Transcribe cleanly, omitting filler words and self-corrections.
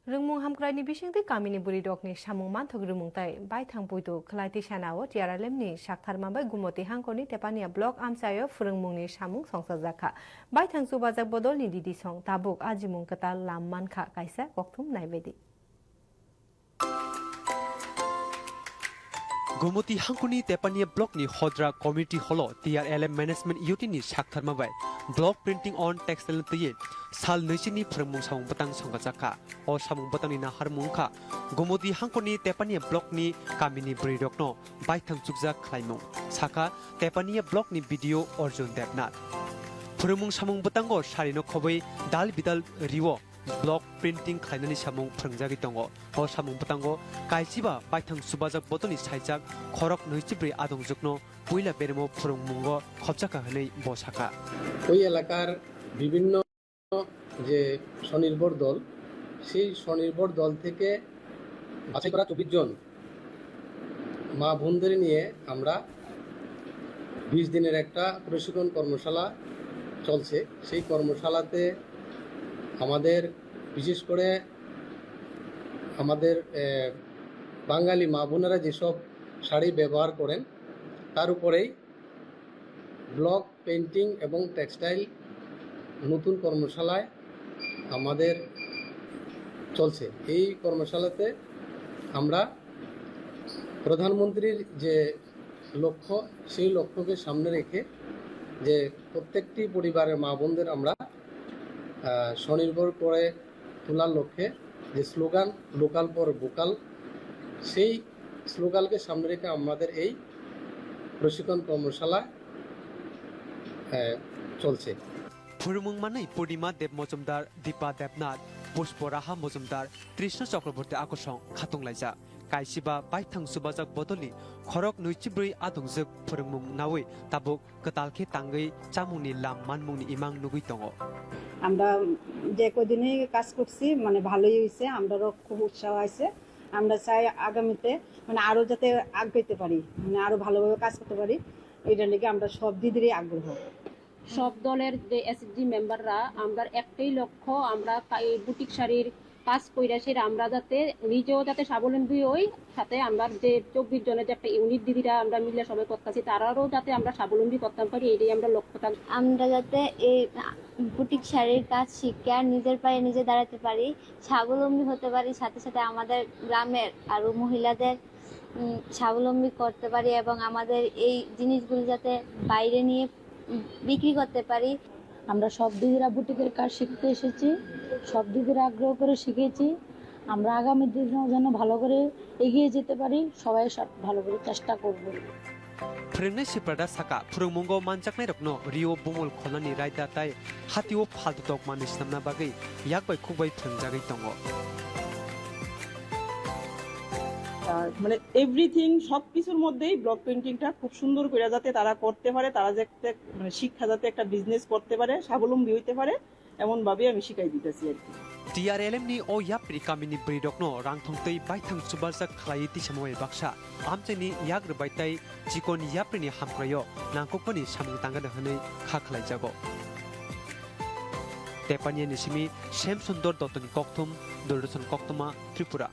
Rungmung hamkrani bisingti kamini buri dokni samung manthok rumung tai bai thang puitu khlaiti sanao tiaralemni saktharma bai gumoti hangkoni tepania blok amsayo furungmungni samung songsajaka bai thang subajak bodolni didi song tabuk ajimung katal lam mankha kaisa kokthum naibedi Gomoti hangkuni tepania block ni hodra community holo TRLM management unit ni saktharma bai block printing on textile tiye sal neusini phrangmung samung batang songajaka o samung batang ni nahar mungkha Gomoti hangkuni tepania block ni kamini bridok no bai thang chukjak khlaimung saka tepania block ni video Arjun Devnath phrangmung samung batango sarino khobai dal bidal riwo block printing khlainani samung phrangjagi tongo o samung batango kaisiba baithang subajak botoni saijak khorok neusibri adongjukno puila beremo phrungmungo khobjaka hanei bosaka ওই এলাকার বিভিন্ন যে স্বনির্ভর দল সেই স্বনির্ভর দল থেকে বাছাই করা 24 জন মা বোনদের নিয়ে আমরা 20 দিনের একটা প্রশিক্ষণ কর্মশালা চলছে সেই কর্মশালাতে আমাদের বিশেষ করে আমাদের বাঙালি মা বোনেরা যেসব শাড়ি ব্যবহার করেন তার উপরেই ব্লক পেইন্টিং এবং টেক্সটাইল নতুন কর্মশালায় আমাদের চলছে এই কর্মশালাতে আমরা প্রধানমন্ত্রীর যে লক্ষ্য সেই লক্ষ্যকে সামনে রেখে যে প্রত্যেকটি পরিবারের মা বোনদের আমরা স্বনির্ভর করে তোলার লক্ষ্যে যে স্লোগান লোকাল ফর ভোকাল সেই স্লোগানকে সামনে রেখে আমাদের এই প্রশিক্ষণ কর্মশালা চলছে Phurumung manai Purnima Dev Mojumdar Deepa Devnath Pushporaha Mojumdar Krishna Chakraborty Akosong Khatung Laija Kaisiba Baithang Subajak Bodoli Khorok Nuichibri Adongjuk Phurumung Nawi Tabuk Katalkhe Tangai Chamungni Lam Manmungni Imang Nugui Tongo আমরা যে কদিনই কাজ করছি মানে ভালোই হয়েছে আমরাও খুব উৎসাহ আছে আমরা চাই আগামীতে মানে আরো যাতে আগাইতে পারি মানে আরো ভালোভাবে কাজ করতে পারি এটা নিয়ে আমরা সব দিদিরই আগ্রহ সব দলের যে এসএসজি মেম্বাররা আমরা একটাই লক্ষ্য আমরা বুটিক শাড়ির কাজ কইরা সেটা আমরা যাতে নিজেও যাতে স্বাবলম্বী হই সাথে আমরা যে 24 জনের যে একটা ইউনিট দিদিরা আমরা মিলে সবাই করতেছি তারাও যাতে আমরা স্বাবলম্বী করতে পারি এটাই আমরা লক্ষ্য থাকি আমরা যাতে এই বুটিক শাড়ির কাজ শিখে আর নিজের পায়ে নিজে দাঁড়াতে পারি স্বাবলম্বী হতে পারি সাথে সাথে আমাদের গ্রামের আরো মহিলাদের স্বাবলম্বী করতে পারি এবং আমাদের এই জিনিসগুলো যাতে বাইরে নিয়ে বিক্রি করতে পারি আমরা সব দিদিরা বুটিকের কাজ শিখতে এসেছি সব দিদিরা আগ্রহ করে শিখেছি আমরা আগামী দিনেও যেন ভালো করে এগিয়ে যেতে পারি সবাই ভালো করে চেষ্টা করব Phrengnai Siprada Saka Phurungmungo Manjaknai Rokno Rio Bumul Khonani Raida Tai Hatio Phaltu Tok Manish Namna Bagai Yakbai Khukbai Phrangjagi Tongo মানে এভরিথিং সবকিছুর মধ্যেই ব্লক পেইন্টিংটা খুব সুন্দর করে যাতে তারা করতে পারে তারা যাতে মানে শিক্ষা যাতে একটা বিজনেস করতে পারে স্বাবলম্বী হইতে পারে এমন ভাবে আমি শিখাই দিতেছি আর কি TRLM ni o yapri kamini bridokno rangthongtei baithang subajak khlai ti samoy baksa amcheni yagr baitai chikon yapri ni hamkrayo nangkokpani samung tangana hanei kha khlai jago Tepania nisimi Shem Sundar Dotoni Kokthum Durdashan Koktuma Tripura